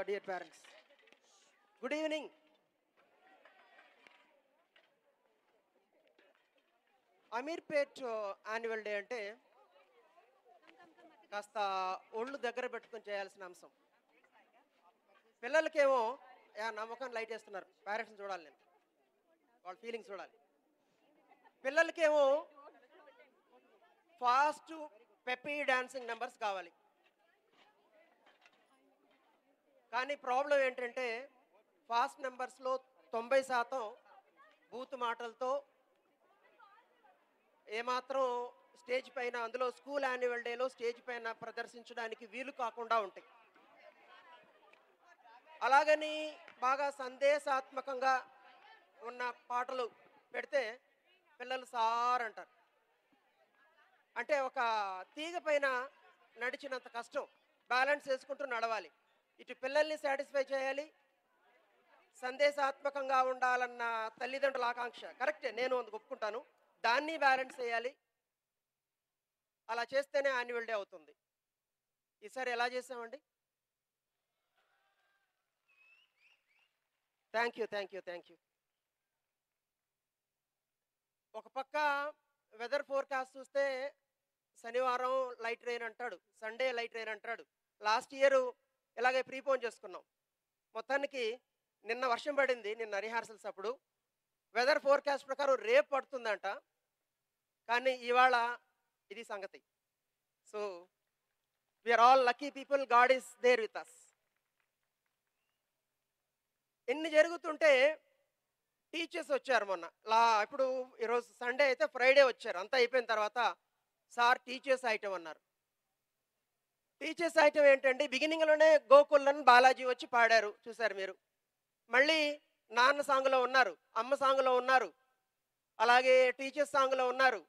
dear parents. Good evening. Ameerpet annual day అంటే కాస్త ఒళ్ళు దగ్గర పెట్టుకొని చేయాల్సిన అంశం. పిల్లలకేమో నమ్మకం లైట్ వేస్తున్నారు, పేరెంట్స్ని చూడాలి, నేను వాళ్ళ ఫీలింగ్స్ చూడాలి. పిల్లలకేమో ఫాస్ట్ పెప్పీ డాన్సింగ్ నెంబర్స్ కావాలి. కానీ ప్రాబ్లం ఏంటంటే ఫాస్ట్ నెంబర్స్లో 90% బూత్ మాటలతో ఏమాత్రం స్టేజ్ పైన, అందులో స్కూల్ యాన్యువల్ డేలో స్టేజ్ పైన ప్రదర్శించడానికి వీలు కాకుండా ఉంటాయి. అలాగని బాగా సందేశాత్మకంగా ఉన్న పాటలు పెడితే పిల్లలు సార్ అంటారు. అంటే ఒక తీగ పైన నడిచినంత కష్టం, బ్యాలెన్స్ చేసుకుంటూ నడవాలి. ఇటు పిల్లల్ని సాటిస్ఫై చేయాలి, సందేశాత్మకంగా ఉండాలన్న తల్లిదండ్రుల ఆకాంక్ష కరెక్టే, నేను అందుకు ఒప్పుకుంటాను. దాన్ని బ్యాలెన్స్ చేయాలి. అలా చేస్తేనే యాన్యువల్ డే అవుతుంది. ఈసారి ఎలా చేసామండి? Thank you. ఒక పక్క వెదర్ ఫోర్కాస్ట్ చూస్తే శనివారం లైట్ రెయిన్ అంటాడు, సండే లైట్ రెయిన్ అంటాడు. లాస్ట్ ఇయర్ ఇలాగే ప్రీపోన్ చేసుకున్నాం. మొత్తానికి నిన్న వర్షం పడింది, నిన్న రిహార్సల్స్ అప్పుడు. వెదర్ ఫోర్కాస్ట్ ప్రకారం రేపు పడుతుందంట, కానీ ఇవాళ ఇది సంగతి. So we are all lucky people, god is there with us. ఎన్ని జరుగుతుంటే టీచర్స్ వచ్చారు మొన్న. ఇప్పుడు ఈరోజు సండే అయితే ఫ్రైడే వచ్చారు. అంతా అయిపోయిన తర్వాత సార్ టీచర్స్ ఐటమ్ అన్నారు. టీచర్స్ ఐటమ్ ఏంటంటే బిగినింగ్లోనే గోకుల్లన్ బాలాజీ వచ్చి పాడారు, చూశారు మీరు. మళ్ళీ నాన్న సాంగ్లో ఉన్నారు, అమ్మ సాంగ్లో ఉన్నారు, అలాగే టీచర్స్ సాంగ్లో ఉన్నారు.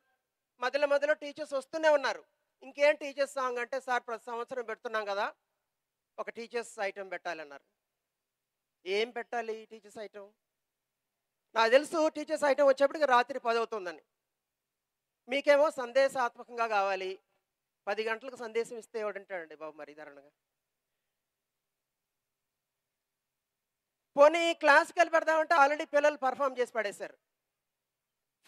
మధ్యలో టీచర్స్ వస్తూనే ఉన్నారు. ఇంకేం టీచర్స్ సాంగ్ అంటే, సార్ ప్రతి సంవత్సరం పెడుతున్నాం కదా, ఒక టీచర్స్ ఐటమ్ పెట్టాలన్నారు. ఏం పెట్టాలి టీచర్స్ ఐటమ్? నాకు తెలుసు టీచర్స్ ఐటమ్ వచ్చేప్పటికి రాత్రి 10 అవుతుందని. మీకేమో సందేశాత్మకంగా కావాలి. 10 గంటలకు సందేశం ఇస్తే ఎవడంటాడండి బాబు మరి ధరణగా. పోనీ క్లాసికల్ పెడదామంటే ఆల్రెడీ పిల్లలు పర్ఫామ్ చేసి పడేశారు.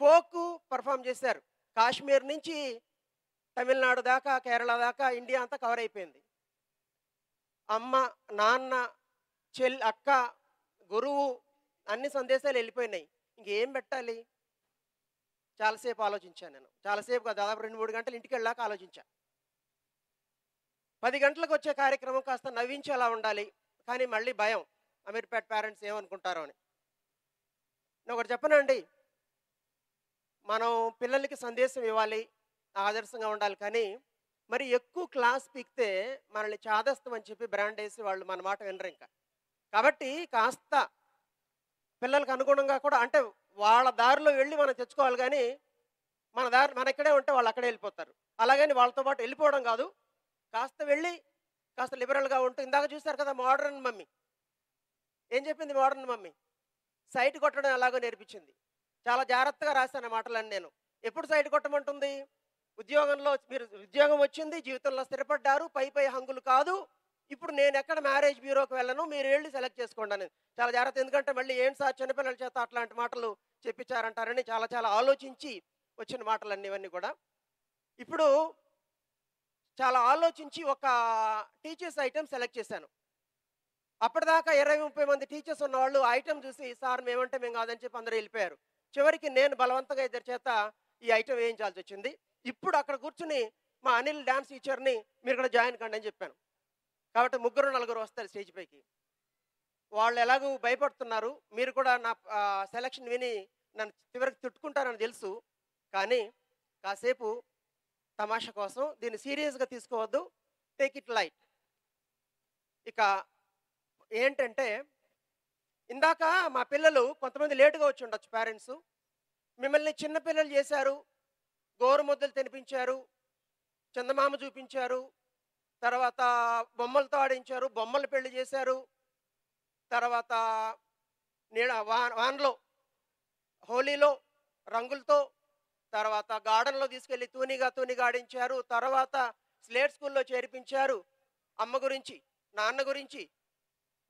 ఫోక్ పర్ఫామ్ చేశారు. కాశ్మీర్ నుంచి తమిళనాడు దాకా, కేరళ దాకా, ఇండియా అంతా కవర్ అయిపోయింది. అమ్మ, నాన్న, అక్క, గురువు, అన్ని సందేశాలు వెళ్ళిపోయినాయి. ఇంకేం పెట్టాలి? చాలాసేపు ఆలోచించాను నేను. చాలాసేపు కాదు, దాదాపు 2-3 గంటలు ఇంటికి వెళ్ళాక ఆలోచించాను. 10 గంటలకు వచ్చే కార్యక్రమం కాస్త నవ్వించేలా ఉండాలి. కానీ మళ్ళీ భయం, అమీర్పేట పేరెంట్స్ ఏమనుకుంటారో అని. నేను ఒకటి చెప్పనండి, మనం పిల్లలకి సందేశం ఇవ్వాలి, ఆదర్శంగా ఉండాలి. కానీ మరి ఎక్కువ క్లాస్ పీకితే మనల్ని చాదస్తం అని చెప్పి బ్రాండ్ వేసి వాళ్ళు మన మాట వినరు ఇంకా. కాబట్టి కాస్త పిల్లలకు అనుగుణంగా కూడా, అంటే వాళ్ళ దారిలో వెళ్ళి మనం తెచ్చుకోవాలి. కానీ మన ఇక్కడే ఉంటే వాళ్ళు అక్కడే వెళ్ళిపోతారు. అలాగని వాళ్ళతో పాటు వెళ్ళిపోవడం కాదు, కాస్త వెళ్ళి కాస్త లిబరల్గా ఉంటూ. ఇందాక చూస్తారు కదా మోడర్న్ మమ్మీ ఏం చెప్పింది? మోడర్న్ మమ్మీ సైట్ కొట్టడం ఎలాగో నేర్పించింది. చాలా జాగ్రత్తగా రాశాను మాటలని నేను. ఎప్పుడు సైట్ కొట్టమంటుంది? ఉద్యోగంలో మీరు ఉద్యోగం వచ్చింది, జీవితంలో స్థిరపడ్డారు, పై హంగులు కాదు. ఇప్పుడు నేను ఎక్కడ మ్యారేజ్ బ్యూరోకి వెళ్ళను, మీరు వెళ్ళి సెలెక్ట్ చేసుకోండి అని. చాలా జాగ్రత్త, ఎందుకంటే మళ్ళీ ఏం సార్ చిన్నపిల్లల చేత అట్లాంటి మాటలు చెప్పించారంటారని చాలా ఆలోచించి వచ్చిన మాటలన్నీ ఇవన్నీ కూడా. ఇప్పుడు చాలా ఆలోచించి ఒక టీచర్స్ ఐటమ్ సెలెక్ట్ చేశాను. అప్పటిదాకా 20-30 మంది టీచర్స్ ఉన్నవాళ్ళు ఐటమ్ చూసి సార్ మేమంటే మేము కాదని చెప్పి అందరూ వెళ్ళిపోయారు. చివరికి నేను బలవంతంగా ఇద్దరి చేత ఈ ఐటమ్ వేయించాల్సి వచ్చింది. ఇప్పుడు అక్కడ కూర్చుని మా అనిల్ డ్యాన్స్ టీచర్ని మీరు కూడా జాయిన్ కండి అని చెప్పాను. కాబట్టి 3-4 వస్తారు స్టేజ్ పైకి. వాళ్ళు ఎలాగూ భయపడుతున్నారు, మీరు కూడా నా సెలక్షన్ విని నన్ను చివరికి తిట్టుకుంటారని తెలుసు. కానీ కాసేపు తమాషా కోసం దీన్ని సీరియస్గా తీసుకోవద్దు, టేక్ ఇట్ లైట్. ఇక ఏంటంటే, ఇందాక మా పిల్లలు కొంతమంది లేటుగా వచ్చి ఉండొచ్చు పేరెంట్స్. మిమ్మల్ని చిన్నపిల్లలు చేశారు, గోరుముద్దలు తినిపించారు, చందమామ చూపించారు, తర్వాత బొమ్మలతో ఆడించారు, బొమ్మలు పెళ్లి చేశారు, తర్వాత వాన్లో హోలీలో రంగులతో, తర్వాత గార్డెన్లో తీసుకెళ్ళి తూనిగా ఆడించారు, తర్వాత స్లేట్ స్కూల్లో చేర్పించారు. అమ్మ గురించి, నాన్న గురించి,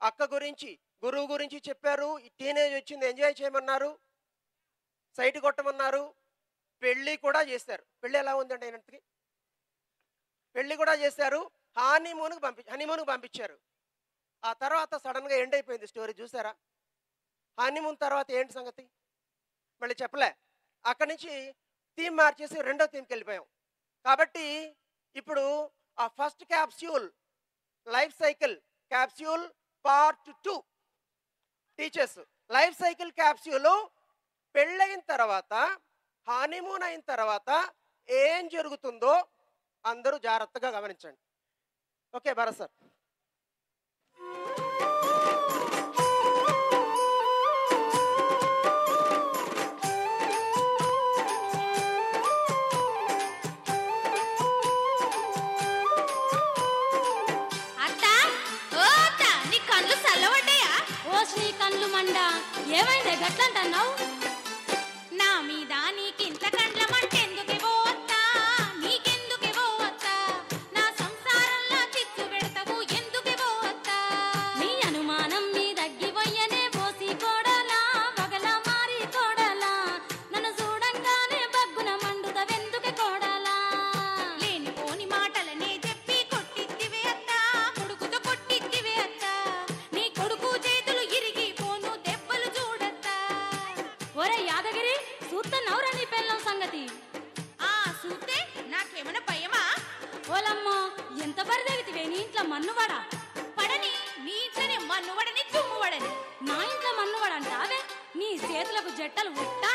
అక్క గురించి, గురువు గురించి చెప్పారు. టీనేజ్ వచ్చింది, ఎంజాయ్ చేయమన్నారు, సైట్ కొట్టమన్నారు, పెళ్ళి కూడా చేశారు. పెళ్ళి ఎలా ఉందండి ఆయనకి? పెళ్ళి కూడా చేశారు, హనీమూన్కి పంపించారు. ఆ తర్వాత సడన్గా ఎండ్ అయిపోయింది స్టోరీ. చూసారా? హనీమూన్ తర్వాత ఏంటి సంగతి మళ్ళీ చెప్పలే. అక్కడి నుంచి థీమ్ మార్చేసి రెండో థీమ్కి వెళ్ళిపోయాం. కాబట్టి ఇప్పుడు ఆ first capsule life cycle capsule part 2 teachers. Life cycle capsule పెళ్ళయిన తర్వాత, హనీమూన్ అయిన తర్వాత ఏం జరుగుతుందో అందరూ జాగ్రత్తగా గమనించండి. Okay Bharat sir. ఏమైందే గట్లంటున్నావు? నా మీద నీకింత కండ్లమంటే ఎందుకేవో వస్తా, నీకెందుకేవో వస్తా, నా సంసారంలో చిచ్చు పెడతావు ఎందుకేవో వస్తా. నీ అనుమానం మీ దగ్గిపోయనే పోసి కోడలా, వగల మారి కోడలా, నన్ను చూడంగానే బగ్గున మండుతవెందుకే కోడలా. లేనిపోని మాటలనే చెప్పి కొట్టిద్దివే అత్తా, కొడుకుతో కొట్టిద్దివే అత్తా, నీ కొడుకు చేతులు ఇరిగిపోను దెబ్బలు చూడత్తా. ఒరే యాదగిరి, చూస్తున్నావురా నీ పెళ్ళం సంగతి? ఆ చూస్తే నాకేమైనా భయమా? ఓలమ్మో, ఎంత పరిదెగితివే నీ ఇంట్లో మన్నువాడా? పడని నీ ఇంట్లోనే మన్నువడని తుమ్మువడని. నా ఇంట్లో మన్నువాడంటావే? నీ చేతులకు జట్టలు ఉట్టా.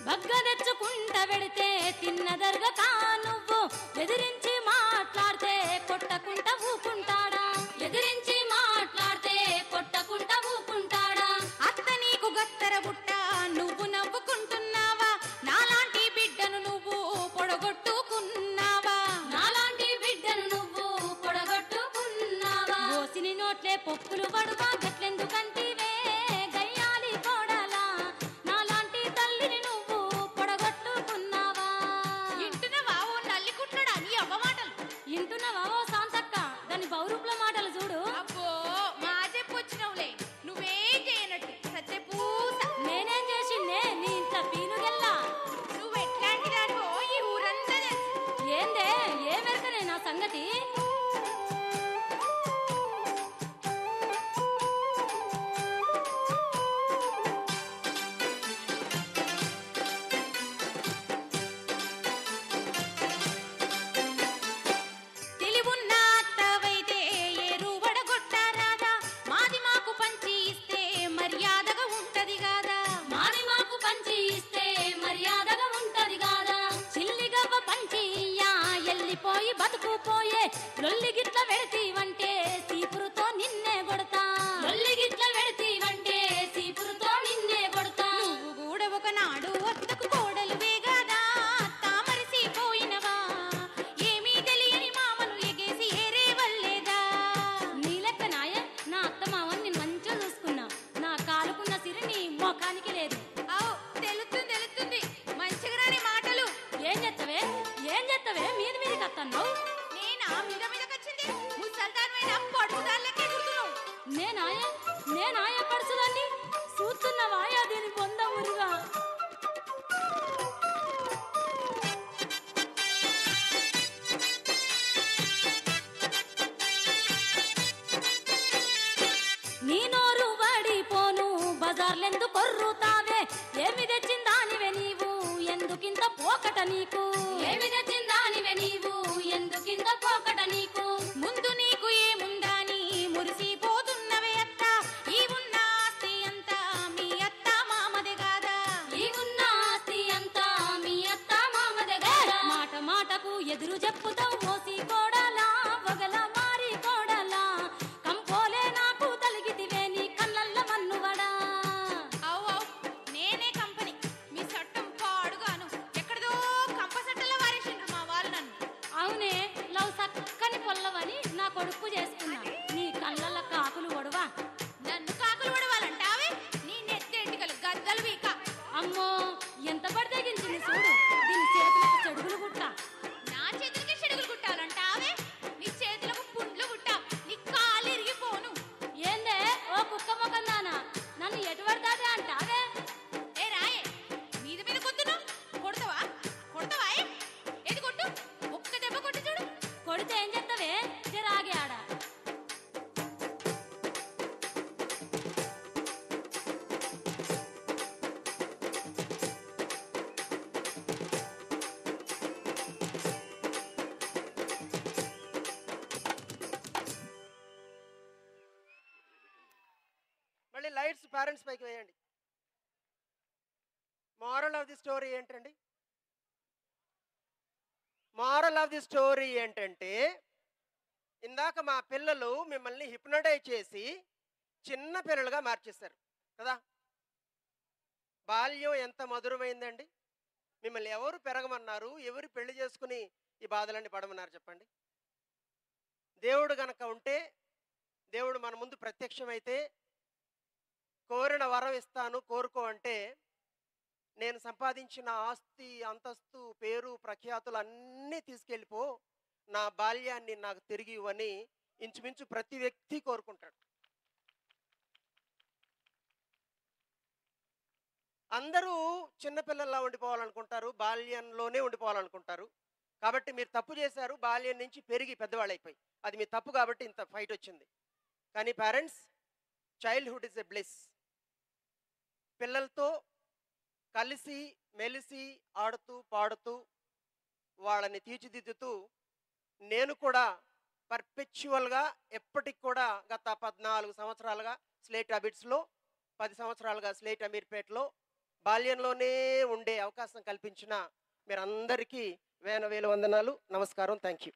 బగ్గ తెచ్చుకుంట వెడితే తిన్నదర్గకా నువ్వు, ఎదిరించి మాట్లాడితే కొట్టకుంట ఊకుంటాడా? ఎదిరించి మాట్లాడితే కొట్టకుంట ఊకుంటాడా? అత్త నీకు గత్తర బుట్ట, నువ్వు నవ్వుకుంటున్నావా? నాలాంటి బిడ్డను నువ్వు పొడగొట్టుకున్నావా? నాలాంటి బిడ్డను నువ్వు పొడగొట్టుకున్నావా? ఓసిని నోట్లే పొక్కులు పడువా గట్లెందుకంటివే గయ్యాలి కోడలా? నాలాంటి తల్లిని నువ్వు పొడగొట్టుకున్నావా? ఇంటున్నావా ఓ నల్లి కుట్లడా నీ అవ్వ మాటలు? ఇంటున్నావా ఓ శాంతక్క దాని బౌరూపుల మాటలు చూడు. అబ్బో మా చెప్పొచ్చినవులే, నువ్వేం చేయనట్టు సత్య పూస. నేనేం చేసిందే? నీ ఇంట్లో పీనుగెల్లా. నువ్వు ఎట్లాంటి దానివో ఈ ఊరంతా తెలుసు. ఏందే ఏ వెరకనే నా సంగతి? తెలివున్న అత్తవైతే ఏరు వడగొట్టారాదా? మాది మాకు పంచి ఇస్తే మర్యాదగా ఉంటది గాదా? మాది మాకు పంచి ఇస్తే మర్యాదగా ఉంటది గాదా? చిల్లిగవ్వ పంచి ఇయ్యా ఎల్లిపోయి బతుకుపోయే, లొల్లిగిట్ల వెడతీవంటే సీపురుతో నిన్నే కొడతా. లొల్లిగిట్ల వెడతీవంటే సీపురుతో నిన్నే కొడతా. నువ్వు కూడా ఒకనాడు అత్తకు కోడలు వేగాదా? తామరిసిపోయినవా? ఏమీ తెలియని మామను ఎగేసి ఏరే వల్లేదా? నీ లెక్క నాయ నా అత్త మామని నేను మంచిగా చూసుకున్నా. నా కాలుకున్న సిరి నీ మొఖానికి లేదు. అవు తెలుస్తుంది తెలుస్తుంది, మంచిగా రాని మాటలు. ఏం చేస్తావే ఏం చేస్తావే? మీద మీదకి వస్తున్నావు. నేనా మీద మీదకొచ్చింది? ముసల్దానమైన పడుదాన్లకే ఎదుగుతున్నావు. నేనాయ పడుచుదాన్ని చూస్తున్నావాయా దీని పొంద మురుగా? నీ నోరు వాడిపోను బజార్లెందు కొర్రుతావే? ఏమి తెచ్చిందానివే నీవు ఎందుకింత పోకట నీకు? ఏమి తెచ్చిందానివే నీవు ఎందుకింత పోకట నీకు? ముందు నీకు ఏముందని మురిసిపోతున్నవే అత్త? ఈ ఉన్న ఆస్తి అంతా మీ అత్త మామదే గాదా? ఈ ఉన్న ఆస్తి అంతా మీ అత్త మామదే గాదా? మాట మాటకు ఎదురు చెప్పుతావు మోసి కోడలా, వగల మారి కోడలా, కంపోలే నాకు తలిగితివే నీ కళ్ళల్ల మన్నువడా. అవు నేనే కంపెనీ, మీ చట్టం పాడుగాను ఎక్కడదో కంప సట్టల్లో వారేసిండ్రు మా వాళ్ళు నన్ను. అవునే లవ్ సక్కని పొల్ల మళ్ళీ లైట్స్ పేరెంట్స్ పైకి వేయండి. మోరల్ ఆఫ్ ది స్టోరీ ఏంటండి? మోరల్ ఆఫ్ ది స్టోరీ ఏంటంటే, ఇందాక మా పిల్లలు మిమ్మల్ని హిప్నటైజ్ చేసి చిన్న పిల్లలుగా మార్చేశారు కదా. బాల్యం ఎంత మధురమైందండి. మిమ్మల్ని ఎవరు పెరగమన్నారు? ఎవరు పెళ్లి చేసుకుని ఈ బాధలన్నీ పడమన్నారు చెప్పండి? దేవుడు గనక ఉంటే, దేవుడు మన ముందు ప్రత్యక్షమైతే, కోరిన వరం ఇస్తాను కోరుకో అంటే, నేను సంపాదించిన ఆస్తి, అంతస్తు, పేరు, ప్రఖ్యాతులు అన్నీ తీసుకెళ్ళిపో, నా బాల్యాన్ని నాకు తిరిగి ఇవ్వని ఇంచుమించు ప్రతి వ్యక్తి కోరుకుంటాడు. అందరూ చిన్నపిల్లల్లా ఉండిపోవాలనుకుంటారు, బాల్యంలోనే ఉండిపోవాలనుకుంటారు. కాబట్టి మీరు తప్పు చేశారు, బాల్యం నుంచి పెరిగి పెద్దవాళ్ళు అయిపోయి. అది మీ తప్పు కాబట్టి ఇంత ఫైట్ వచ్చింది. కానీ parents, childhood is a bliss. పిల్లలతో కలిసి మెలిసి ఆడుతూ పాడుతూ వాళ్ళని తీర్చిదిద్దుతూ నేను కూడా పర్పెచువల్గా ఎప్పటికి కూడా గత 14 సంవత్సరాలుగా స్లేట్ హ్యాబిట్స్లో, 10 సంవత్సరాలుగా స్లేట్ అమీర్పేటలో బాల్యంలోనే ఉండే అవకాశం కల్పించిన మీరందరికీ వేల వేల వందనాలు. నమస్కారం. Thank you.